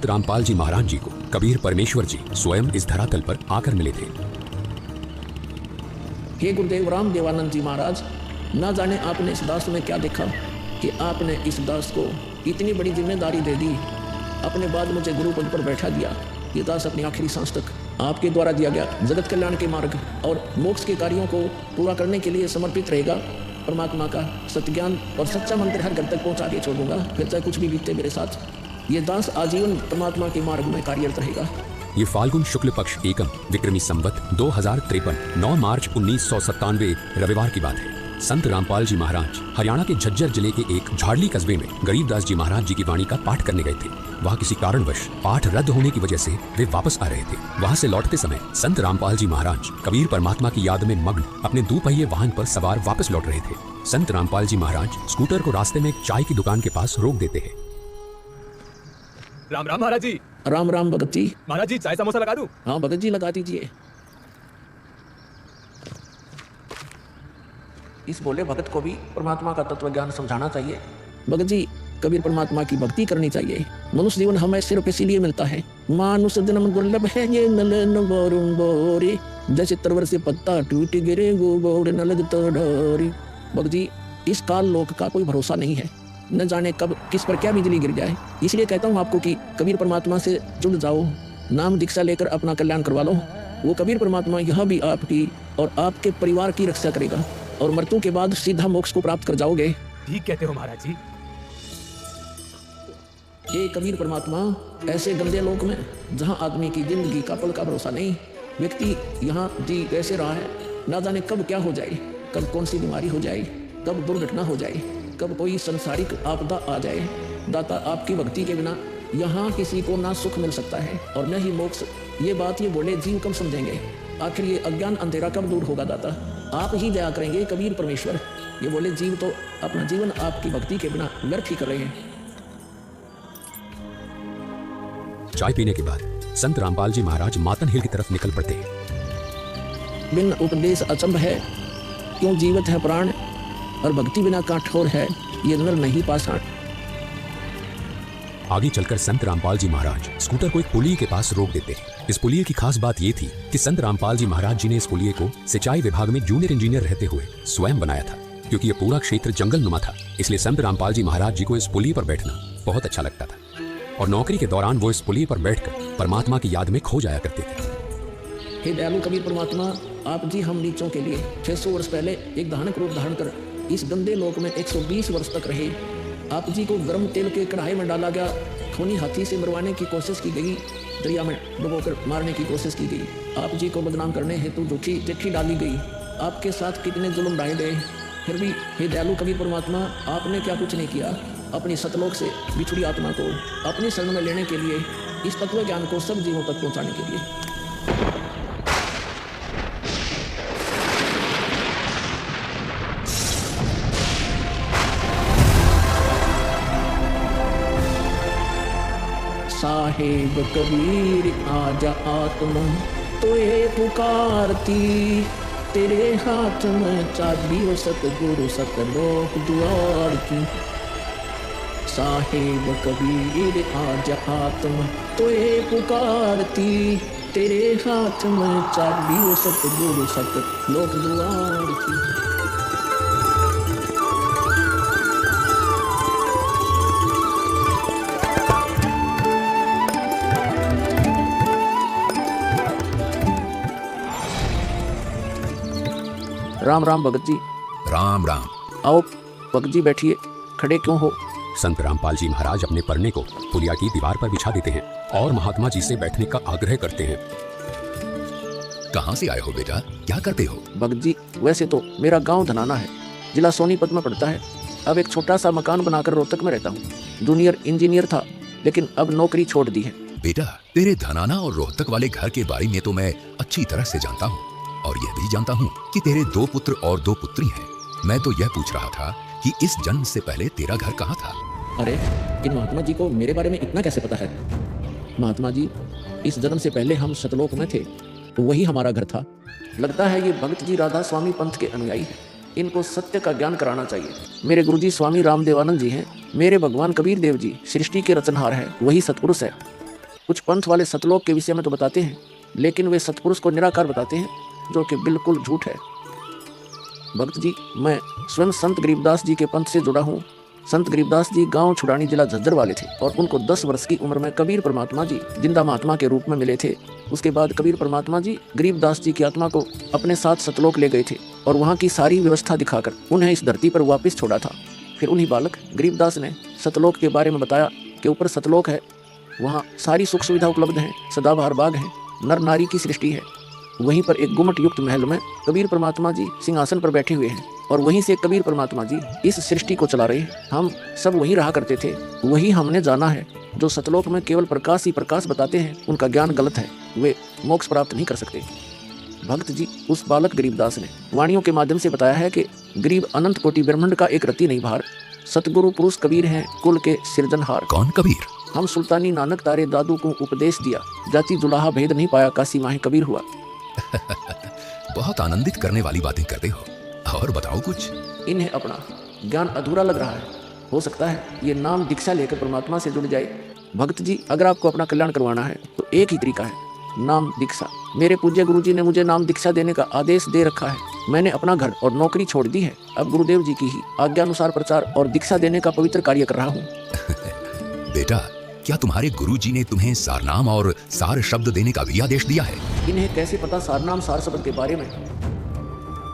संत रामपाल जी महाराज जी को कबीर परमेश्वर जी स्वयं इस धरातल पर आकर मिले थे। हे गुरुदेव राम देवानंद जी महाराज, ना जाने आपने इस दास में क्या देखा कि आपने इस दास को इतनी बड़ी जिम्मेदारी दे दी, अपने बाद मुझे गुरु पद पर बैठा दिया। ये दास अपनी आखिरी सांस तक आपके द्वारा दिया गया जगत कल्याण के मार्ग और मोक्ष के कार्यों को पूरा करने के लिए समर्पित रहेगा। परमात्मा का सत्य ज्ञान और सच्चा मंत्र हर घर तक पहुंचा के छोड़ दूंगा, फिर चाहे कुछ भी बीते मेरे साथ। ये दास आजीवन परमात्मा के मार्ग में कार्यरत रहेगा। ये फाल्गुन शुक्ल पक्ष एकम विक्रमी संवत 2053 9 मार्च 1997 रविवार की बात है। संत रामपाल जी महाराज हरियाणा के झज्जर जिले के एक झाड़ली कस्बे में गरीबदास जी महाराज जी की वाणी का पाठ करने गए थे। वहाँ किसी कारणवश पाठ रद्द होने की वजह से वे वापस आ रहे थे। वहाँ से लौटते समय संत रामपाल जी महाराज कबीर परमात्मा की याद में मग्न अपने दुपहिए वाहन पर सवार वापस लौट रहे थे। संत रामपाल जी महाराज स्कूटर को रास्ते में एक चाय की दुकान के पास रोक देते हैं। राम राम महाराज जी। राम राम भगत जी। महाराज जी चाय समोसा लगा दूं? हाँ भगत जी लगा दीजिए। इस भोले भगत को भी परमात्मा का तत्व ज्ञान समझाना चाहिए। भगत जी कबीर परमात्मा की भक्ति करनी चाहिए। मनुष्य जीवन हमें सिर्फ इसीलिए मिलता है। मानुष जन्म दुर्लभ है ये नलन बोरुम बोरे, जैसे तरवर से पत्ता टूट गिरे वो बोर न लगता डोरी। भगत जी इस काल लोक का कोई भरोसा नहीं है, न जाने कब किस पर क्या बिजली गिर जाए। इसलिए कहता हूँ आपको कि कबीर परमात्मा से जुड़ जाओ, नाम दीक्षा लेकर अपना कल्याण करवा लो। वो कबीर परमात्मा यह भी आपकी और आपके परिवार की रक्षा करेगा और मृत्यु के बाद सीधा मोक्ष को प्राप्त कर जाओगे। ठीक कहते हो महाराज जी। हे कबीर परमात्मा, ऐसे गंदे लोक में जहाँ आदमी की जिंदगी का पल का भरोसा नहीं, व्यक्ति यहाँ जी कैसे रहा है, ना जाने कब क्या हो जाए, कब कौन सी बीमारी हो जाए, कब दुर्घटना हो जाए, कब कोई संसारिक आपदा आ जाए। दाता आपकी भक्ति के बिना यहाँ किसी को ना सुख मिल सकता है और न ही मोक्ष। ये बात ये बोले जीव कब समझेंगे? आखिर ये अज्ञान अंधेरा कब दूर होगा? दाता आप ही दया करेंगे कबीर परमेश्वर। ये बोले जीव तो अपना जीवन आपकी भक्ति के बिना व्यर्थ ही कर रहे हैं। चाय पीने के बाद संत रामपाल जी महाराज मातन हिल की तरफ निकल पड़ते हैं। बिन उपदेश अचंभ है, क्यों जीवित है प्राण, और भक्ति बिना काठोर है ये नर नहीं पाषाण। आगे चलकर संत रामपाल जी महाराज स्कूटर को एक पुलिये के पास रोक देते हैं। इस पुलिये की खास बात ये थी कि संत रामपाल जी महाराज जी ने इस पुलिये को सिंचाई विभाग में जूनियर इंजीनियर रहते हुए स्वयं बनाया था। क्योंकि ये पूरा क्षेत्र जंगल नुमा था, इसलिए संत रामपाल जी महाराज जी को इस पुलिये पर बैठना बहुत अच्छा लगता था और नौकरी के दौरान वो इस पुलिये पर बैठकर परमात्मा की याद में खो जाया करते थे। हे दयालु कबीर परमात्मा, आप जी हम नीचों के लिए 600 वर्ष पहले एक भयानक रूप धारण कर इस गंदे लोक में 120 वर्ष तक रहे। आप जी को गर्म तेल के कढ़ाई में डाला गया, खूनी हाथी से मरवाने की कोशिश की गई, दरिया में डुबोकर मारने की कोशिश की गई। आप जी को बदनाम करने हेतु झूठी चिट्ठी डाली गई। आपके साथ कितने जुल्म ढाए गए, फिर भी हे दयालु कबीर परमात्मा, आपने क्या कुछ नहीं किया अपनी सतलोक से बिछुड़ी आत्मा को अपनी शरण में लेने के लिए, इस तत्व ज्ञान को सब जीवों तक पहुंचाने के लिए। साहेब कबीर आजा आत्मा तोए पुकारती, तेरे हाथ में चाबी हो सतगुरु सतलोक द्वार की। साहेब कबीर आजा आत्मा तोए पुकारती, तेरे हाथ में चाबी हो सतगुरु सतलोक द्वार की। राम राम भगत जी। राम राम। आओ भगत जी बैठिए, खड़े क्यों हो? संत रामपाल जी महाराज अपने परने को पुलिया की दीवार पर बिछा देते हैं और महात्मा जी से बैठने का आग्रह करते हैं। कहाँ से आए हो बेटा, क्या करते हो? भगत जी वैसे तो मेरा गांव धनाना है, जिला सोनीपत में पड़ता है। अब एक छोटा सा मकान बनाकर रोहतक में रहता हूँ। जूनियर इंजीनियर था, लेकिन अब नौकरी छोड़ दी है। बेटा तेरे धनाना और रोहतक वाले घर के बारे में तो मैं अच्छी तरह से जानता हूँ और यह भी जानता हूँ कि तेरे 2 पुत्र और 2 पुत्री हैं। मैं तो यह पूछ रहा था कि इस जन्म से पहले तेरा घर कहाँ था? अरे इन महात्मा जी को मेरे बारे में इतना कैसे पता है? महात्मा जी इस जन्म से पहले हम सतलोक में थे, तो वही हमारा घर था। लगता है ये भगत जी राधा स्वामी पंथ के अनुयायी हैं। इनको सत्य का ज्ञान कराना चाहिए। मेरे गुरुजी स्वामी राम देवानंद जी हैं, मेरे भगवान कबीर देव जी सृष्टि के रचनहार है, वही सतपुरुष है। कुछ पंथ वाले सतलोक के विषय में तो बताते हैं, लेकिन वे सतपुरुष को निराकार बताते हैं, जो कि बिल्कुल झूठ है। भक्त जी, मैं स्वयं संत गरीबदास जी के पंथ से जुड़ा हूँ। संत गरीबदास जी गांव छुड़ानी जिला झज्जर वाले थे और उनको 10 वर्ष की उम्र में कबीर परमात्मा जी जिंदा महात्मा के रूप में मिले थे। उसके बाद कबीर परमात्मा जी गरीबदास जी की आत्मा को अपने साथ सतलोक ले गए थे और वहाँ की सारी व्यवस्था दिखाकर उन्हें इस धरती पर वापस छोड़ा था। फिर उन्हीं बालक गरीबदास ने सतलोक के बारे में बताया कि ऊपर सतलोक है, वहाँ सारी सुख सुविधा उपलब्ध है, सदाबहार बाग है, नर नारी की सृष्टि है। वहीं पर एक गुम्मट युक्त महल में कबीर परमात्मा जी सिंहासन पर बैठे हुए हैं और वहीं से कबीर परमात्मा जी इस सृष्टि को चला रहे हैं। हम सब वहीं रहा करते थे, वही हमने जाना है। जो सतलोक में केवल प्रकाश ही प्रकाश बताते हैं, उनका ज्ञान गलत है, वे मोक्ष प्राप्त नहीं कर सकते। भक्त जी, उस बालक गरीबदास ने वाणियों के माध्यम से बताया है कि गरीब अनंत कोटि ब्रह्मांड का एक रति नहीं भार, सतगुरु पुरुष कबीर हैं कुल के सिरजनहार। कौन कबीर? हम सुल्तानी नानक तारे दादू को उपदेश दिया, जाति जुलाहा भेद नहीं पाया, काशी माहे कबीर हुआ। बहुत आनंदित करने वाली बातें करते हो, और बताओ कुछ। इन्हें अपना ज्ञान अधूरा लग रहा है, हो सकता है ये नाम दीक्षा लेकर परमात्मा से जुड़ जाए। भक्त जी, अगर आपको अपना कल्याण करवाना है तो एक ही तरीका है, नाम दीक्षा। मेरे पूज्य गुरुजी ने मुझे नाम दीक्षा देने का आदेश दे रखा है। मैंने अपना घर और नौकरी छोड़ दी है, अब गुरुदेव जी की ही आज्ञानुसार प्रचार और दीक्षा देने का पवित्र कार्य कर रहा हूँ। बेटा, क्या तुम्हारे गुरुजी ने तुम्हें सारनाम और सार शब्द देने का भी आदेश दिया है? इन्हें कैसे पता सारनाम सार शब्द के बारे में?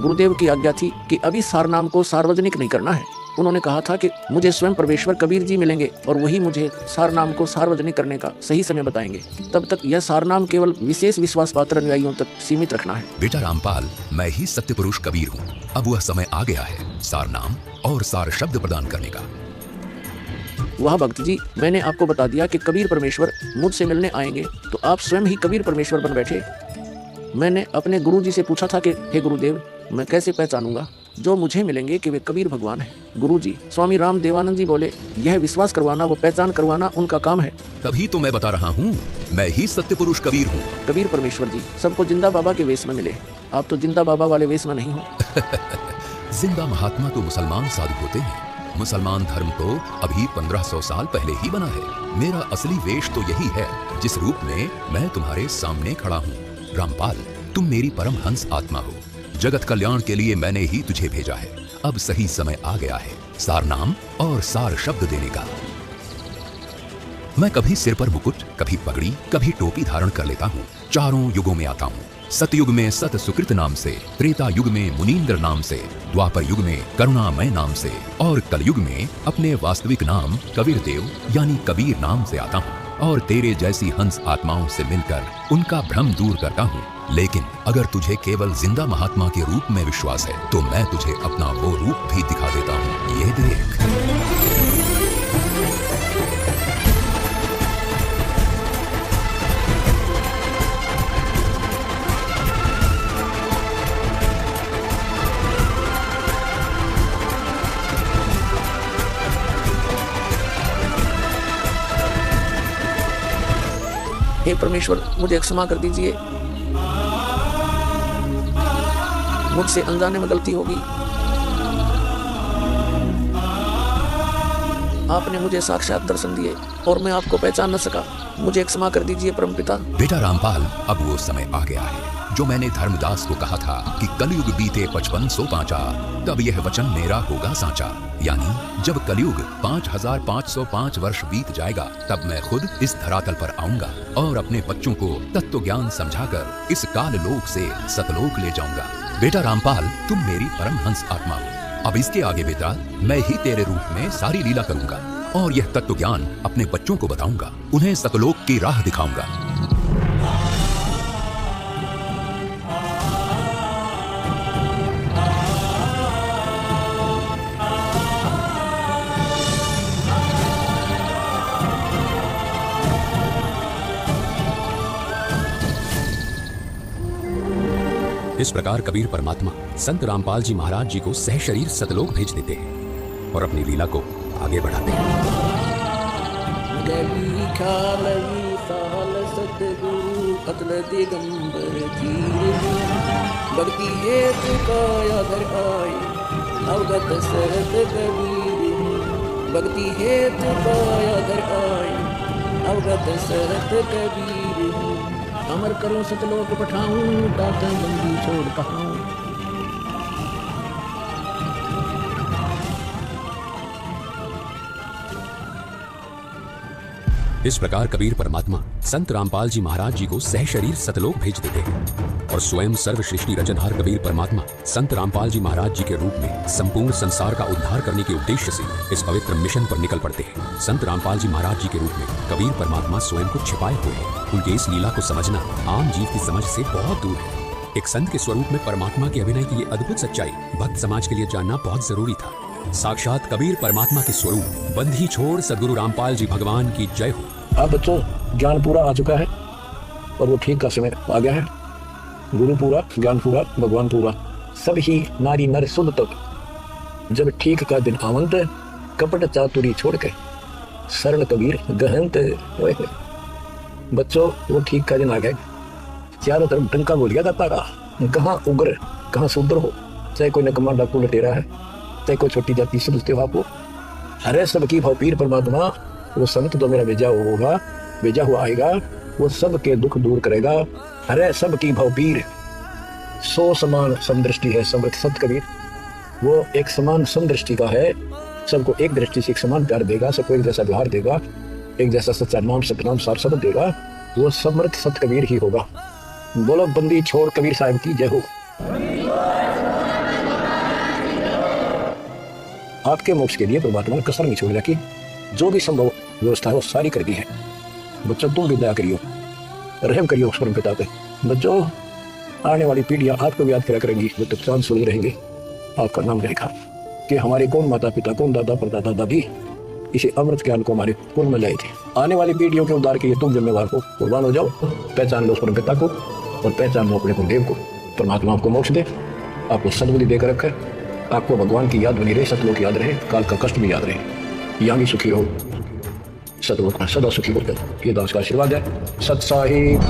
गुरुदेव की आज्ञा थी कि अभी सारनाम को सार्वजनिक नहीं करना है। उन्होंने कहा था कि मुझे स्वयं परमेश्वर कबीर जी मिलेंगे और वही मुझे सारनाम को सार्वजनिक करने का सही समय बताएंगे। तब तक यह सारनाम केवल विशेष विश्वास पात्र अनुयायियों तक सीमित रखना है। बेटा रामपाल, मैं ही सत्य पुरुष कबीर हूँ। अब वह समय आ गया है सारनाम और सार शब्द प्रदान करने का। वाह भक्त जी, मैंने आपको बता दिया कि कबीर परमेश्वर मुझसे मिलने आएंगे, तो आप स्वयं ही कबीर परमेश्वर बन बैठे। मैंने अपने गुरु जी से पूछा था कि हे गुरुदेव, मैं कैसे पहचानूंगा जो मुझे मिलेंगे कि वे कबीर भगवान हैं? गुरु जी स्वामी राम देवानंद जी बोले, यह विश्वास करवाना, वो पहचान करवाना उनका काम है। तभी तो मैं बता रहा हूँ, मैं ही सत्य पुरुष कबीर हूँ। कबीर परमेश्वर जी सबको जिंदा बाबा के वेश में मिले, आप तो जिंदा बाबा वाले वेश में नहीं हो। जिंदा महात्मा तो मुसलमान साधु होते हैं। मुसलमान धर्म तो अभी 1500 साल पहले ही बना है। मेरा असली वेश तो यही है, जिस रूप में मैं तुम्हारे सामने खड़ा हूँ। रामपाल, तुम मेरी परम हंस आत्मा हो। जगत कल्याण के लिए मैंने ही तुझे भेजा है। अब सही समय आ गया है सारनाम और सार शब्द देने का। मैं कभी सिर पर मुकुट, कभी पगड़ी, कभी टोपी धारण कर लेता हूँ। चारों युगों में आता हूँ। सतयुग में सत सुकृत नाम से, त्रेता युग में मुनीन्द्र नाम से, द्वापर युग में करुणामय नाम से और कलयुग में अपने वास्तविक नाम कबीर देव यानी कबीर नाम से आता हूँ और तेरे जैसी हंस आत्माओं से मिलकर उनका भ्रम दूर करता हूँ। लेकिन अगर तुझे केवल जिंदा महात्मा के रूप में विश्वास है तो मैं तुझे अपना वो रूप भी दिखा देता हूँ। ये देख। हे परमेश्वर, मुझे क्षमा कर दीजिए, मुझसे अनजाने में गलती होगी। आपने मुझे साक्षात दर्शन दिए और मैं आपको पहचान न सका, मुझे क्षमा कर दीजिए परमपिता। बेटा रामपाल, अब वो समय आ गया है जो मैंने धर्मदास को कहा था कि कलयुग बीते 5500 पांचा, तब यह वचन मेरा होगा साचा। यानी जब कलयुग 5505 वर्ष बीत जाएगा, तब मैं खुद इस धरातल पर आऊंगा और अपने बच्चों को तत्व ज्ञान समझाकर इस काल लोक से सतलोक ले जाऊंगा। बेटा रामपाल, तुम मेरी परम हंस आत्मा हो। अब इसके आगे बेटा मैं ही तेरे रूप में सारी लीला करूंगा और यह तत्व ज्ञान अपने बच्चों को बताऊंगा, उन्हें सतलोक की राह दिखाऊंगा। इस प्रकार कबीर परमात्मा संत रामपाल जी महाराज जी को सह शरीर सतलोक भेज देते हैं और अपनी लीला को आगे बढ़ाते हैं। भक्ति हेतु काया धर आए अवगत सरत कबीर, भक्ति हेतु काया धर आए अवगत सरत कबीर अमर करूं सतलोक पठाऊं दाता बंदी छोड़ कहाऊं। इस प्रकार कबीर परमात्मा संत रामपाल जी महाराज जी को सह शरीर सतलोक भेज देते हैं और स्वयं सर्व सृष्टि रचनहार कबीर परमात्मा संत रामपाल जी महाराज जी के रूप में संपूर्ण संसार का उद्धार करने के उद्देश्य से इस पवित्र मिशन पर निकल पड़ते हैं। संत रामपाल जी महाराज जी के रूप में कबीर परमात्मा स्वयं को छिपाए हुए हैं। उनके इस लीला को समझना आम जीव की समझ से बहुत दूर है। एक संत के स्वरूप में परमात्मा के अभिनय की ये अद्भुत सच्चाई भक्त समाज के लिए जानना बहुत जरूरी था। साक्षात कबीर परमात्मा के स्वरूप बंधी छोड़ सदगुरु रामपाल जी भगवान की जय हो। अब बच्चों ज्ञान पूरा आ चुका है और वो ठीक का समय आ गया है। गुरु पूरा, ज्ञान पूरा, भगवान पूरा, सब ही नारी नर शुद्ध तक जब ठीक का दिन आवंत कपट चातुरी छोड़ के सरल कबीर गहनत। बच्चों वो ठीक का दिन आ गया। चारों तरफ डंका बोल गया जाता का, कहाँ उग्र कहाँ शूद्र हो, चाहे कोई नकमा डाकू लटेरा है, चाहे कोई छोटी जाति समझते हो आपको। अरे सबकी भाव पीर परमात्मा वो संत तो मेरा भेजा हुआ आएगा, वो सबके दुख दूर करेगा। अरे सबकी भाव पीर सो समान समदृष्टि है समर्थ सत कबीर, वो एक समान समदृष्टि का है, सबको एक दृष्टि से एक समान प्यार देगा, सबको एक जैसा व्यवहार देगा, एक जैसा सच्चा नाम सतनाम सार शब्द देगा, वो समर्थ सत कबीर ही होगा। बोलो बंदी छोड़ कबीर साहब की जय हो। आपके मोक्ष के लिए परमात्मा ने कसर नहीं छोड़ रखी, जो भी संभव व्यवस्था है वो सारी कर दी है। बच्चों तुम भी दया करियो, रहम करियो उस परम पिता पे। बच्चों आने वाली पीढ़ियां आपको याद करा करेंगी, वो तो चांद सुनी रहेंगे, आपका नाम रहेगा कि हमारे कौन माता पिता कौन दादा परदादा दादी इसे अमृत ज्ञान को हमारे कुल में लाए थे। आने वाली पीढ़ियों के उद्धार के लिए तुम जिम्मेवार हो, कुर्बान हो जाओ। पहचान लो उस परम पिता को और पहचान लो अपने कुलदेव को। परमात्मा आपको मोक्ष दे, आपको सद्बुद्धि देकर रखे, आपको भगवान की याद बनी रहे, सतलोक याद रहे, काल का कष्ट भी याद रहे, यहाँ भी सुखी रहो, सतलोक में सदा सुखी होकर ये दास का आशीर्वाद है। सत साहिब।